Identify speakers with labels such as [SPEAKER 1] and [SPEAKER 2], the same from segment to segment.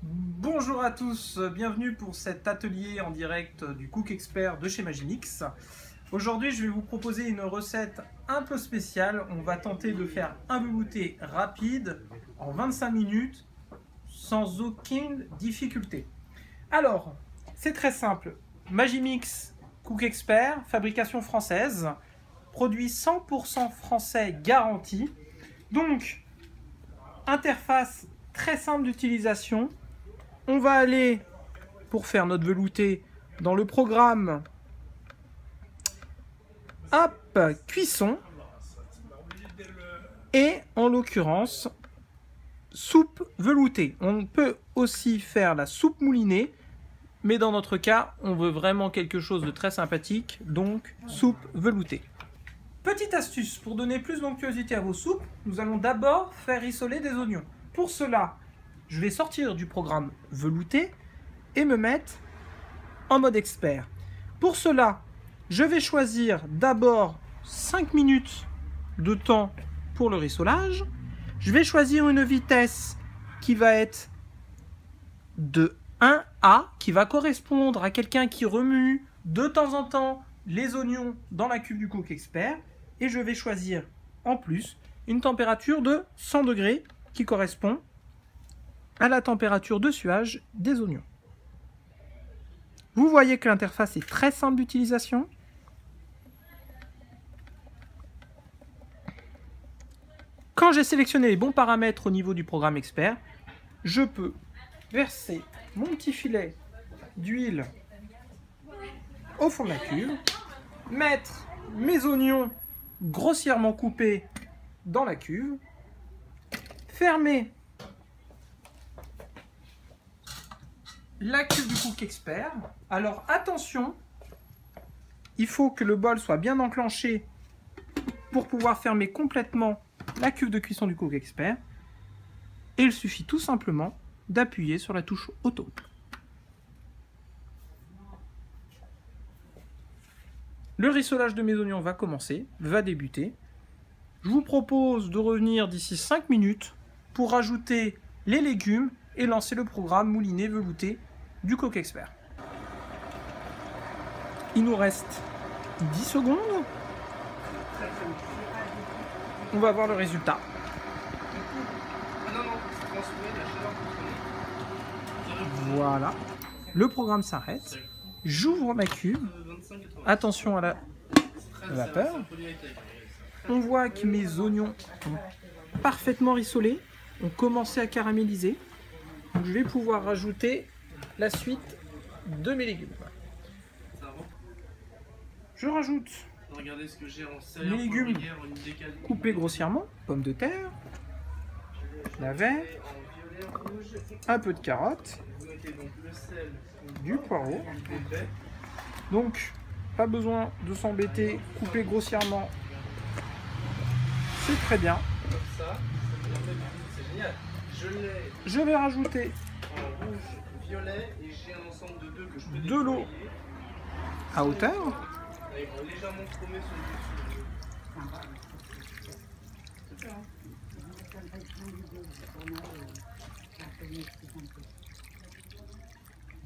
[SPEAKER 1] Bonjour à tous, bienvenue pour cet atelier en direct du Cook Expert de chez Magimix. Aujourd'hui, je vais vous proposer une recette un peu spéciale. On va tenter de faire un velouté rapide en 25 minutes sans aucune difficulté. Alors, c'est très simple. Magimix Cook Expert, fabrication française, produit 100% français garanti. Donc, interface très simple d'utilisation. On va aller, pour faire notre velouté, dans le programme cuisson et en l'occurrence soupe veloutée. On peut aussi faire la soupe moulinée, mais dans notre cas, on veut vraiment quelque chose de très sympathique, donc soupe veloutée. Petite astuce, pour donner plus d'onctuosité à vos soupes, nous allons d'abord faire rissoler des oignons. Pour cela, je vais sortir du programme velouté et me mettre en mode expert. Pour cela, je vais choisir d'abord 5 minutes de temps pour le rissolage. Je vais choisir une vitesse qui va être de 1A, qui va correspondre à quelqu'un qui remue de temps en temps les oignons dans la cuve du Cook Expert. Et je vais choisir en plus une température de 100 degrés qui correspond à la température de suage des oignons. Vous voyez que l'interface est très simple d'utilisation. Quand j'ai sélectionné les bons paramètres au niveau du programme expert, je peux verser mon petit filet d'huile au fond de la cuve, mettre mes oignons grossièrement coupés dans la cuve, fermer la cuve du Cook Expert. Alors attention, il faut que le bol soit bien enclenché pour pouvoir fermer complètement la cuve de cuisson du Cook Expert. Et il suffit tout simplement d'appuyer sur la touche auto. Le rissolage de mes oignons va commencer, va débuter. Je vous propose de revenir d'ici 5 minutes pour rajouter les légumes et lancer le programme mouliné velouté du Cook Expert. Il nous reste 10 secondes. On va voir le résultat. Voilà. Le programme s'arrête. J'ouvre ma cuve. Attention à la vapeur. On voit que mes oignons ont parfaitement rissolé, ont commencé à caraméliser. Donc je vais pouvoir rajouter la suite de mes légumes. Je rajoute mes légumes coupés grossièrement, pommes de terre, navets, un peu de carottes, du poireau. Donc, pas besoin de s'embêter, couper grossièrement, c'est très bien. Je vais rajouter de l'eau à hauteur.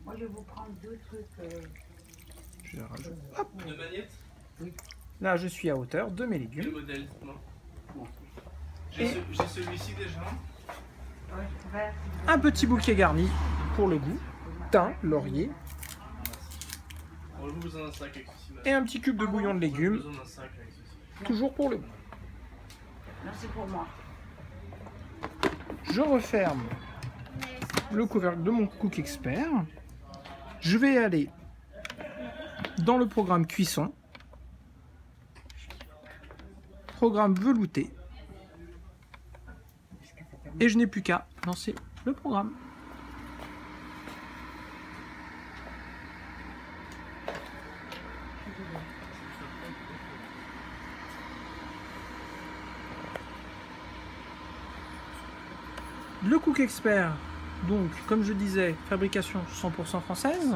[SPEAKER 2] Moi, je vais vous prendre deux trucs.
[SPEAKER 1] Je rajoute. Hop. Là, je suis à hauteur de mes légumes.
[SPEAKER 3] J'ai celui-ci déjà.
[SPEAKER 1] Un petit bouquet garni pour le goût. Thym, laurier. Et un petit cube de bouillon de légumes. Toujours pour le goût.
[SPEAKER 2] Merci pour moi.
[SPEAKER 1] Je referme le couvercle de mon Cook Expert. Je vais aller dans le programme cuisson. Programme velouté. Et je n'ai plus qu'à lancer le programme. Le Cook Expert, donc comme je disais, fabrication 100% française.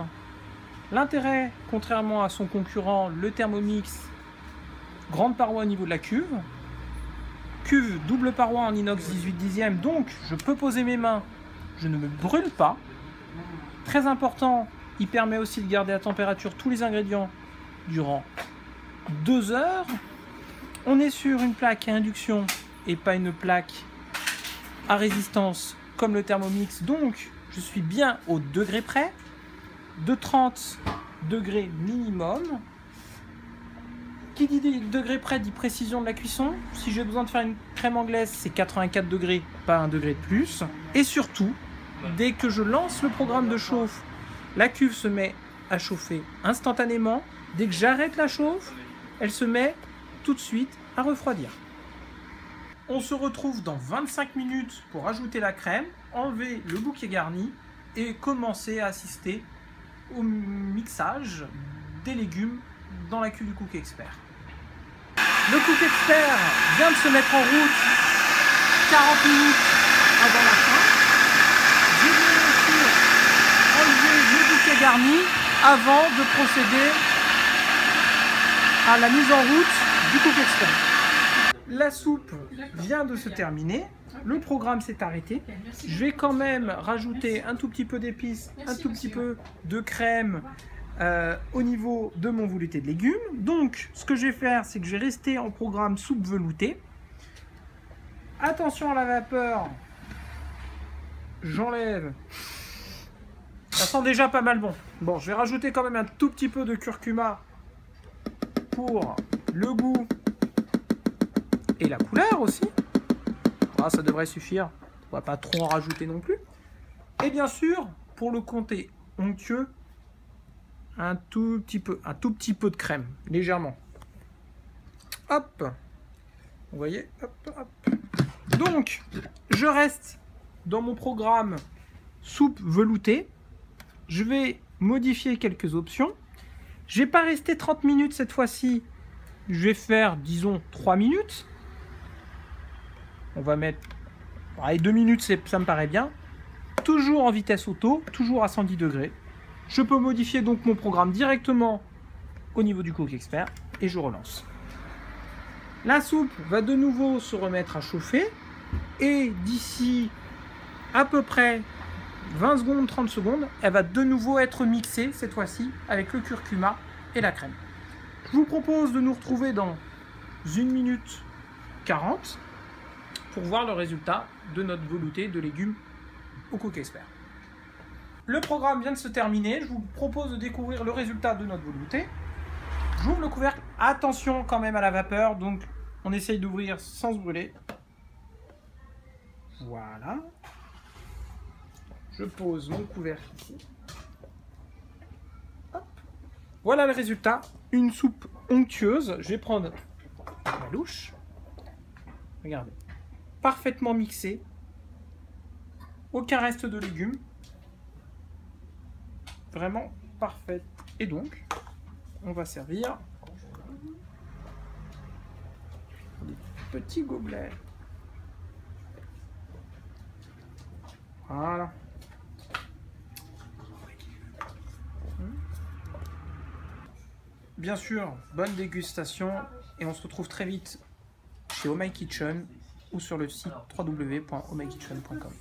[SPEAKER 1] L'intérêt, contrairement à son concurrent, le Thermomix, grande paroi au niveau de la cuve. Cuve double paroi en inox 18 dixièmes, donc je peux poser mes mains je ne me brûle pas. Très important, il permet aussi de garder à température tous les ingrédients durant 2 heures. On est sur une plaque à induction et pas une plaque à résistance comme le Thermomix, donc je suis bien au degré près, de 30 degrés minimum. Qui dit degré près dit précision de la cuisson. Si j'ai besoin de faire une crème anglaise, c'est 84 degrés, pas un degré de plus. Et surtout, dès que je lance le programme de chauffe, la cuve se met à chauffer instantanément. Dès que j'arrête la chauffe, elle se met tout de suite à refroidir. On se retrouve dans 25 minutes pour ajouter la crème, enlever le bouquet garni et commencer à assister au mixage des légumes dans la cuve du Cook Expert. Le Cook Expert vient de se mettre en route 40 minutes avant la fin. J'ai bien sûr enlevé le bouquet garni avant de procéder à la mise en route du Cook Expert. La soupe vient de se terminer, le programme s'est arrêté. Je vais quand même rajouter un tout petit peu d'épices, un tout petit peu de crème au niveau de mon velouté de légumes. Donc ce que je vais faire, c'est que je vais rester en programme soupe veloutée. Attention à la vapeur, j'enlève. Ça sent déjà pas mal bon. Bon, je vais rajouter quand même un tout petit peu de curcuma pour le goût et la couleur aussi. Ah, ça devrait suffire. On va pas trop en rajouter non plus. Et bien sûr, pour le côté onctueux, un tout petit peu de crème, légèrement. Hop. Vous voyez, hop, hop. Donc, je reste dans mon programme soupe veloutée. Je vais modifier quelques options. Je vais pas rester 30 minutes cette fois-ci. Je vais faire, disons, 3 minutes. On va mettre... Allez, 2 minutes, ça me paraît bien. Toujours en vitesse auto, toujours à 110 degrés. Je peux modifier donc mon programme directement au niveau du Cook Expert et je relance. La soupe va de nouveau se remettre à chauffer et d'ici à peu près 20 secondes, 30 secondes, elle va de nouveau être mixée, cette fois-ci, avec le curcuma et la crème. Je vous propose de nous retrouver dans 1 minute 40 pour voir le résultat de notre velouté de légumes au Cook Expert. Le programme vient de se terminer, je vous propose de découvrir le résultat de notre velouté. J'ouvre le couvercle, attention quand même à la vapeur, donc on essaye d'ouvrir sans se brûler. Voilà. Je pose mon couvercle ici. Hop. Voilà le résultat, une soupe onctueuse. Je vais prendre la louche. Regardez, parfaitement mixée, aucun reste de légumes. Vraiment parfaite. Et donc, on va servir des petits gobelets. Voilà. Bien sûr, bonne dégustation et on se retrouve très vite chez Oh My Kitchen ou sur le site www.ohmykitchen.com.